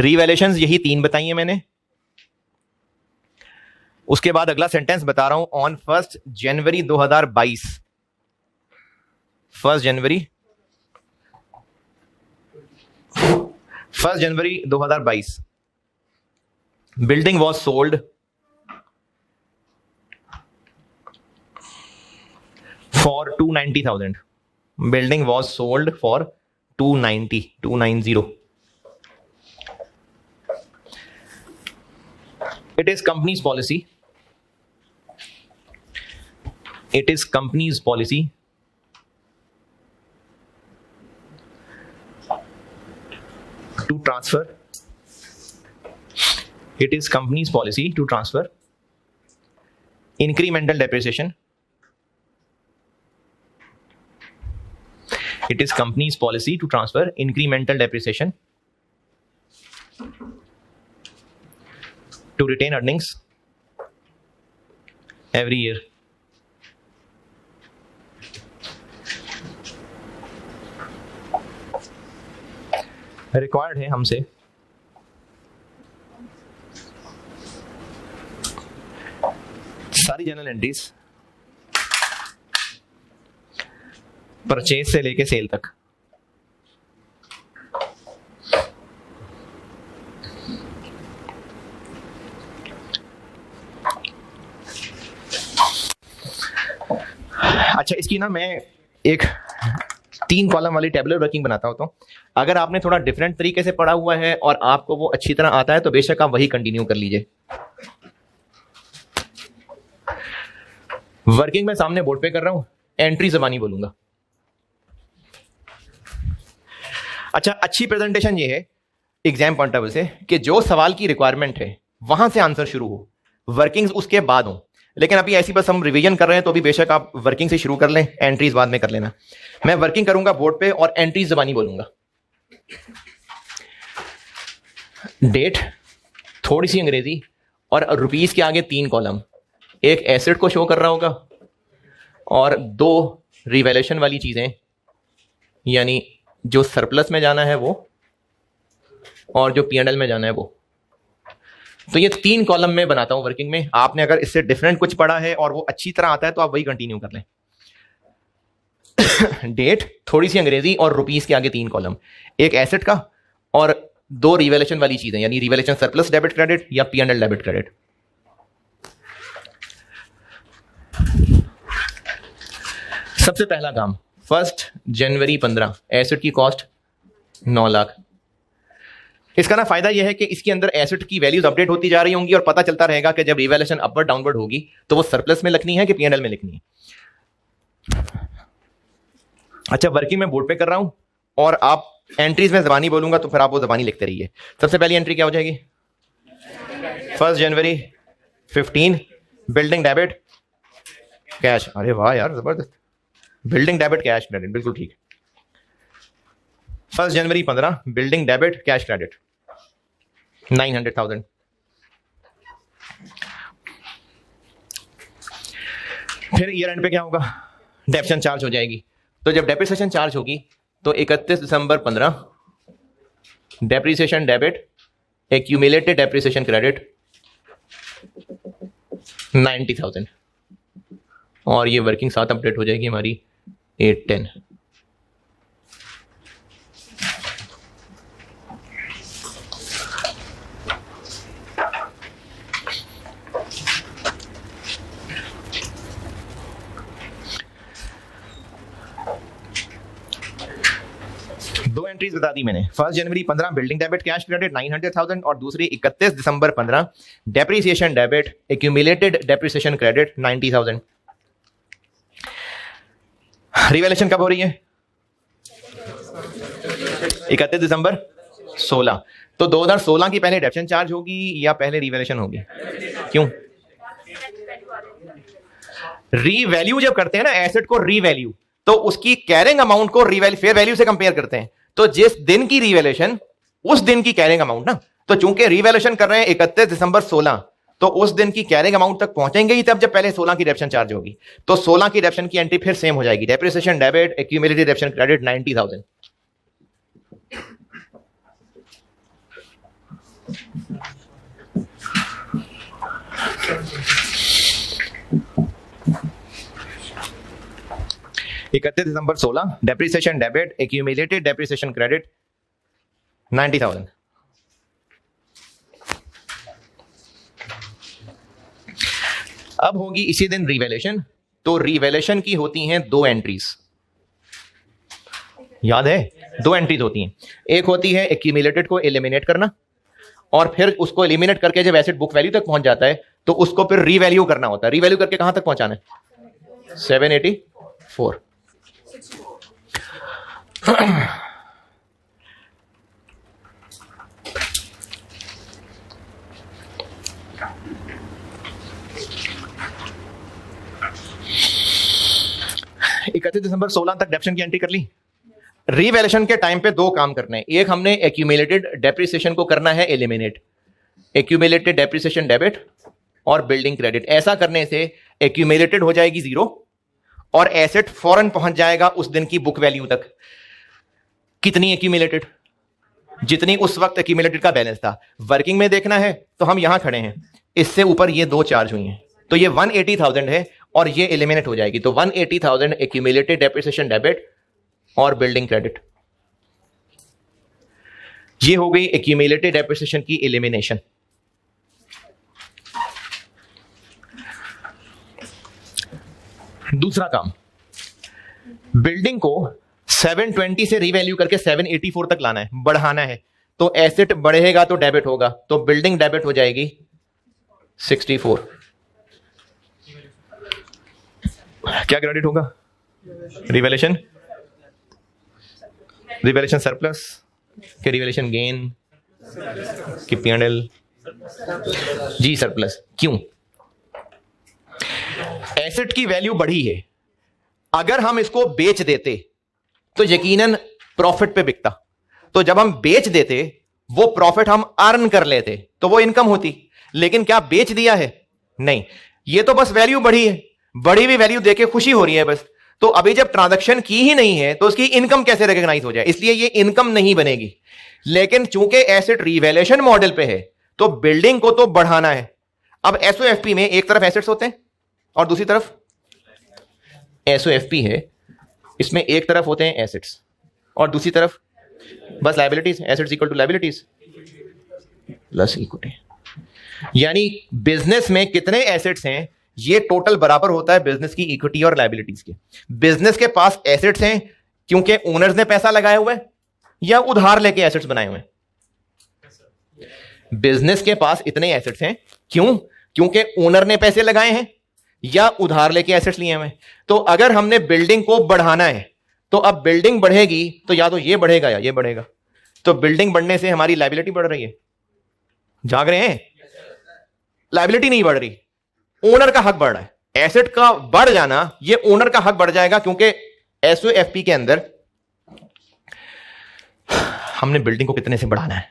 रिवैल्यूएशंस यही 3 बताई हैं मैंने। उसके बाद अगला सेंटेंस बता रहा हूं on 1 January 2022। 1 January 2022 building was sold for 290,000। Building was sold for 290। It is company's policy to transfer incremental depreciation It is company's policy to transfer incremental depreciation to retain earnings every year. Required है हमसे सारी general entries purchase से लेके cell तक अच्छा, इसकी ना मैं एक 3 कॉलम वाली टेबुलर वर्किंग बनाता हूं। तो अगर आपने थोड़ा डिफरेंट तरीके से पढ़ा हुआ है और आपको वो अच्छी तरह आता है तो बेशक आप वही कंटिन्यू कर लीजिए। वर्किंग में सामने बोर्ड पे कर रहा हूं, एंट्री ज़बानी बोलूंगा। अच्छा, अच्छी प्रेजेंटेशन ये है एग्जाम पॉइंट ऑफ व्यू से कि जो सवाल की रिक्वायरमेंट है वहां से आंसर शुरू हो, वर्किंग्स उसके बाद हो। लेकिन अभी ऐसी बस हम रिवीजन कर रहे हैं तो अभी बेशक आप वर्किंग से शुरू कर लें, एंट्रीज बाद में कर लेना। मैं वर्किंग करूंगा बोर्ड पे और एंट्रीज ज़बानी बोलूंगा। डेट, थोड़ी सी अंग्रेजी और रुपीस के आगे 3 कॉलम, एक एसेट को शो कर रहा होगा और 2 रिवैल्यूएशन वाली चीजें, यानी जो सरप्लस में जाना है वो और जो P&L में जाना है वो। तो ये 3 कॉलम में बनाता हूं वर्किंग में। आपने अगर इससे डिफरेंट कुछ पढ़ा है और वो अच्छी तरह आता है तो आप वही कंटिन्यू कर लें। डेट, थोड़ी सी अंग्रेजी और रुपीस के आगे 3 कॉलम, एक एसेट का और 2 रिवैल्यूएशन वाली चीजें, यानी रिवैल्यूएशन सरप्लस डेबिट क्रेडिट या P&L डेबिट क्रेडिट। सबसे पहला काम 1 जनवरी 15, एसेट की कॉस्ट 9 लाख। इसका ना फायदा यह है कि इसके अंदर एसेट की वैल्यूज अपडेट होती जा रही होंगी और पता चलता रहेगा कि जब रिवैल्यूएशन अपवर्ड डाउनवर्ड होगी तो वो सरप्लस में लिखनी है कि P&L में लिखनी है। अच्छा, वर्किंग में बोर्ड पे कर रहा हूं और आप एंट्रीज में ज़बानी बोलूंगा तो फिर आप वो ज़बानी लिखते रहिए। सबसे पहली एंट्री क्या हो जाएगी? 1 जनवरी 15, बिल्डिंग डेबिट कैश। अरे वाह यार, जबरदस्त। बिल्डिंग डेबिट कैश क्रेडिट, बिल्कुल ठीक। 1 जनवरी 15, बिल्डिंग डेबिट कैश क्रेडिट 900,000। फिर ईयर एंड पे क्या होगा? डेप्रिसिएशन चार्ज हो जाएगी। तो जब डेप्रिसिएशन चार्ज होगी तो 31 दिसंबर 15, depreciation debit, accumulated depreciation credit 90,000 और ये वर्किंग साथ अपडेट हो जाएगी हमारी 8-10। दो एंट्रीज बता दी मैंने। 1 जनवरी 15 बिल्डिंग डेबिट कैश क्रेडिट 900,000 और दूसरी 31 दिसंबर 15 depreciation debit accumulated depreciation credit 90,000। Revaluation कब हो रही है? 31 दिसंबर 16। तो 2016 की पहले डेप्रिसिएशन चार्ज होगी या पहले रिवैल्यूएशन होगी? क्यों? रीवैल्यू जब करते हैं ना एसेट को रीवैल्यू, तो उसकी कैरिंग अमाउंट को फेयर वैल्यू से कंपेयर करते हैं। तो जिस दिन की रिवैल्यूएशन उस दिन की कैरिंग अमाउंट ना। तो चूंकि रिवैल्यूएशन कर रहे हैं 31 दिसंबर 16, तो उस दिन की कैरिंग अमाउंट तक पहुंचेंगे ही तब जब पहले 16 की डेप्रिसिएशन चार्ज होगी। तो 16 की डेप्रिसिएशन की एंट्री फिर सेम हो जाएगी, depreciation debit accumulated depreciation credit 90,000। इकतीस दिसंबर 16 depreciation debit accumulated depreciation credit 90,000। अब होगी इसी दिन रिवैल्यूएशन। तो रिवैल्यूएशन की होती हैं 2 एंट्रीज, याद है? 2 एंट्रीज होती हैं। एक होती है एक्यूमुलेटेड को एलिमिनेट करना और फिर उसको एलिमिनेट करके जब एसेट बुक वैल्यू तक पहुंच जाता है तो उसको फिर रीवैल्यू करना होता है। रीवैल्यू करके कहां तक पहुंचाना है? 784। इकतीस दिसंबर 16 तक डेप्रिसिएशन की एंट्री कर ली। रीवैल्यूएशन के टाइम पे दो काम करने हैं। एक, हमने एक्यूमुलेटेड डेप्रिसिएशन को करना है एलिमिनेट, एक्यूमुलेटेड डेप्रिसिएशन डेबिट और बिल्डिंग क्रेडिट। ऐसा करने से एक्यूमुलेटेड हो जाएगी 0 और एसेट फौरन पहुंच जाएगा उस दिन की बुक वैल्यू तक। कितनी एक्यूमुलेटेड? जितनी उस वक्त एक्यूमुलेटेड का बैलेंस था। वर्किंग में देखना है तो हम यहां खड़े हैं, इससे ऊपर ये दो चार्ज हुई हैं, तो ये 180,000 है और ये एलिमिनेट हो जाएगी। तो 180,000 एक्यूमुलेटेड डेप्रिसिएशन डेबिट और बिल्डिंग क्रेडिट, ये हो गई एक्यूमुलेटेड डेप्रिसिएशन की एलिमिनेशन। दूसरा काम, बिल्डिंग को 720 से रीवैल्यू करके 784 तक लाना है, बढ़ाना है। तो एसेट बढ़ेगा तो डेबिट होगा, तो बिल्डिंग डेबिट हो जाएगी 64। क्या क्रेडिट होगा? रिवैल्यूएशन, रिवैल्यूएशन सरप्लस के रिवैल्यूएशन गेन कि P&L? जी सरप्लस। क्यों? एसेट की वैल्यू बढ़ी है, अगर हम इसको बेच देते तो यकीनन प्रॉफिट पे बिकता, तो जब हम बेच देते वो प्रॉफिट हम अर्न कर लेते तो वो इनकम होती। लेकिन क्या बेच दिया है? नहीं, ये तो बस वैल्यू बढ़ी है, बढ़ी हुई वैल्यू देके खुशी हो रही है बस। तो अभी जब ट्रांजैक्शन की ही नहीं है तो उसकी इनकम कैसे रिकॉग्नाइज हो जाए? इसलिए ये इनकम नहीं बनेगी। लेकिन चूंकि एसेट रिवैल्यूएशन मॉडल पे है तो बिल्डिंग को तो बढ़ाना है। अब एसओएफपी में एक तरफ एसेट्स होते हैं और दूसरी तरफ एसओएफपी है, इसमें एक तरफ होते हैं एसेट्स और दूसरी तरफ बस liabilities. Assets equal to liabilities plus equity. यानी बिजनेस में कितने एसेट्स हैं ये टोटल बराबर होता है बिजनेस की इक्विटी और लायबिलिटीज के। बिजनेस के पास एसेट्स हैं क्योंकि ओनर्स ने पैसा लगाया हुआ है या उधार लेके एसेट्स बनाए हुए हैं? बिजनेस के पास इतने एसेट्स हैं क्यों? क्योंकि ओनर ने पैसे लगाए हैं या उधार लेके एसेट्स लिए हुए हैं। तो अगर हमने बिल्डिंग को बढ़ाना है तो अब बिल्डिंग बढ़ेगी तो या तो ये बढ़ेगा या ये बढ़ेगा। तो बिल्डिंग बढ़ने से हमारी लायबिलिटी बढ़ रही है, जाग रहे हैं? लायबिलिटी नहीं बढ़ रही, ओनर का हक बढ़ रहा है। एसेट का बढ़ जाना, ये ओनर का हक बढ़ जाएगा क्योंकि एसओएफपी के अंदर हमने बिल्डिंग को कितने से बढ़ाना है?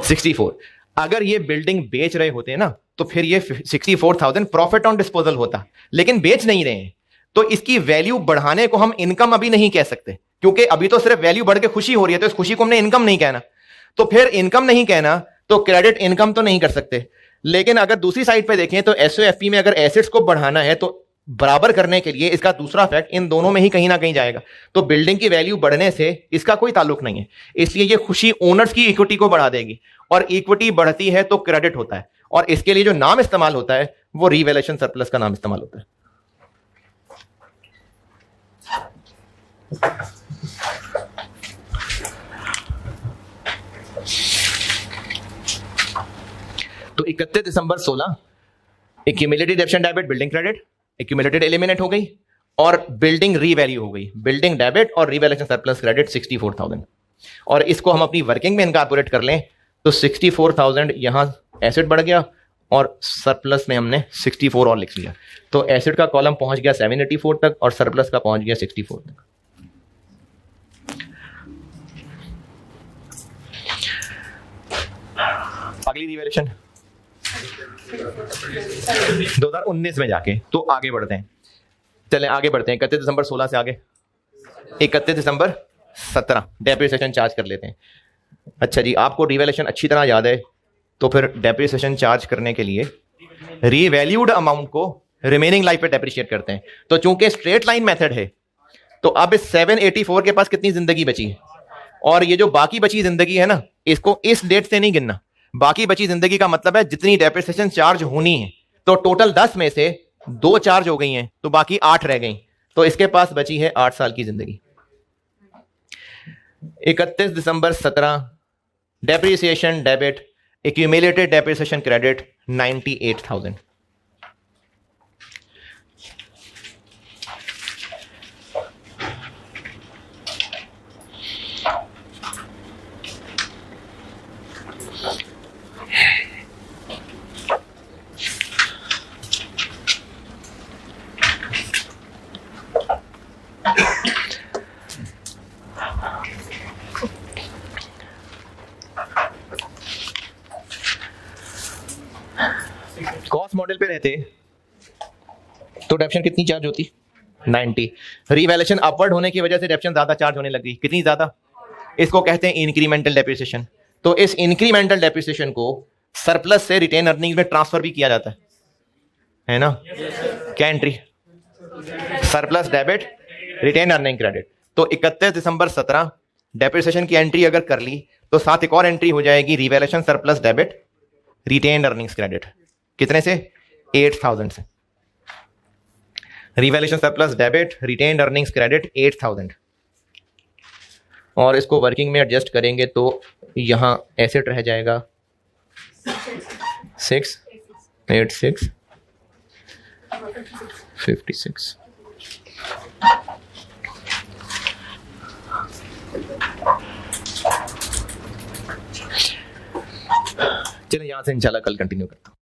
64। अगर ये बिल्डिंग बेच रहे होते हैं ना तो फिर ये 64,000 प्रॉफिट ऑन डिस्पोजल होता, लेकिन बेच नहीं रहे हैं तो इसकी वैल्यू बढ़ाने को हम इनकम अभी नहीं कह सकते क्योंकि अभी तो सिर्फ वैल्यू बढ़ के खुशी हो रही है, तो इस खुशी को हमने इनकम नहीं कहना। तो फिर इनकम नहीं कहना तो क्रेडिट इनकम तो नहीं कर सकते। लेकिन अगर दूसरी साइड पे देखें तो एसओएफपी में अगर एसेट्स को बढ़ाना है तो बराबर करने के लिए इसका दूसरा फैक्ट इन दोनों में ही कहीं ना कहीं जाएगा। तो बिल्डिंग की वैल्यू बढ़ने से इसका कोई ताल्लुक नहीं है, इसलिए ये खुशी ओनर्स की इक्विटी को बढ़ा देगी और इक्विटी बढ़ती है तो क्रेडिट होता है। और इसके लिए जो नाम इस्तेमाल होता है वो रिवैल्यूएशन सरप्लस का नाम इस्तेमाल होता है। तो 31 दिसंबर 16 accumulated depreciation debit building credit, accumulated eliminate हो गई और बिल्डिंग रीवैल्यू हो गई। बिल्डिंग डेबिट और रिवैल्यूएशन सरप्लस क्रेडिट 64,000। और इसको हम अपनी वर्किंग में इनकॉर्पोरेट कर लें तो 64,000 यहां एसेट बढ़ गया और सरप्लस में हमने 64 और लिख लिया। तो एसेट का कॉलम पहुंच गया 784 तक और सरप्लस का पहुंच गया 64 तक। अगली रिवैल्यूएशन 2019 में जाके, तो आगे बढ़ते हैं। चलें आगे बढ़ते हैं 31 दिसंबर 16 से आगे 31 दिसंबर 17 डेप्रिसिएशन चार्ज कर लेते हैं। अच्छा जी, आपको रिवैल्यूएशन अच्छी तरह याद है तो फिर डेप्रिसिएशन चार्ज करने के लिए रीवैल्यूड अमाउंट को रिमेनिंग लाइफ पे डेप्रिशिएट करते हैं। तो चूंकि स्ट्रेट लाइन मेथड है तो अब इस 784 के पास कितनी जिंदगी बची है और ये जो बाकी बची जिंदगी है ना, इसको इस डेट से नहीं गिनना। बाकी बची जिंदगी का मतलब है जितनी डेप्रिसिएशन चार्ज होनी है। तो टोटल 10 में से 2 चार्ज हो गई हैं तो बाकी 8 रह गई, तो इसके पास बची है 8 साल की जिंदगी। 31 दिसंबर 17 depreciation debit accumulated depreciation credit 98,000। First model पे रहते तो डेप्शन कितनी चार्ज होती? 90। रिवैल्यूएशन अपवर्ड होने की वजह से डेप्शन ज्यादा चार्ज होने लगी। कितनी ज्यादा? इसको कहते हैं इंक्रीमेंटल डेप्रिसिएशन। तो इस इंक्रीमेंटल डेप्रिसिएशन को सरप्लस से रिटेन अर्निंग्स में ट्रांसफर भी किया जाता है ना? क्या entry? Surplus debit retained earning credit. तो 31 दिसंबर 17 डेप्रिसिएशन की एंट्री अगर कर ली तो साथ एक और एंट्री हो जाएगी, revaluation surplus debit retained earnings credit. कितने से? 8000 से। Revaluation surplus debit retained earnings credit 8000। और इसको वर्किंग में एडजस्ट करेंगे तो यहां एसेट रह जाएगा 686 56। चलिए यहां से इंशाल्लाह कल कंटिन्यू करता हूं।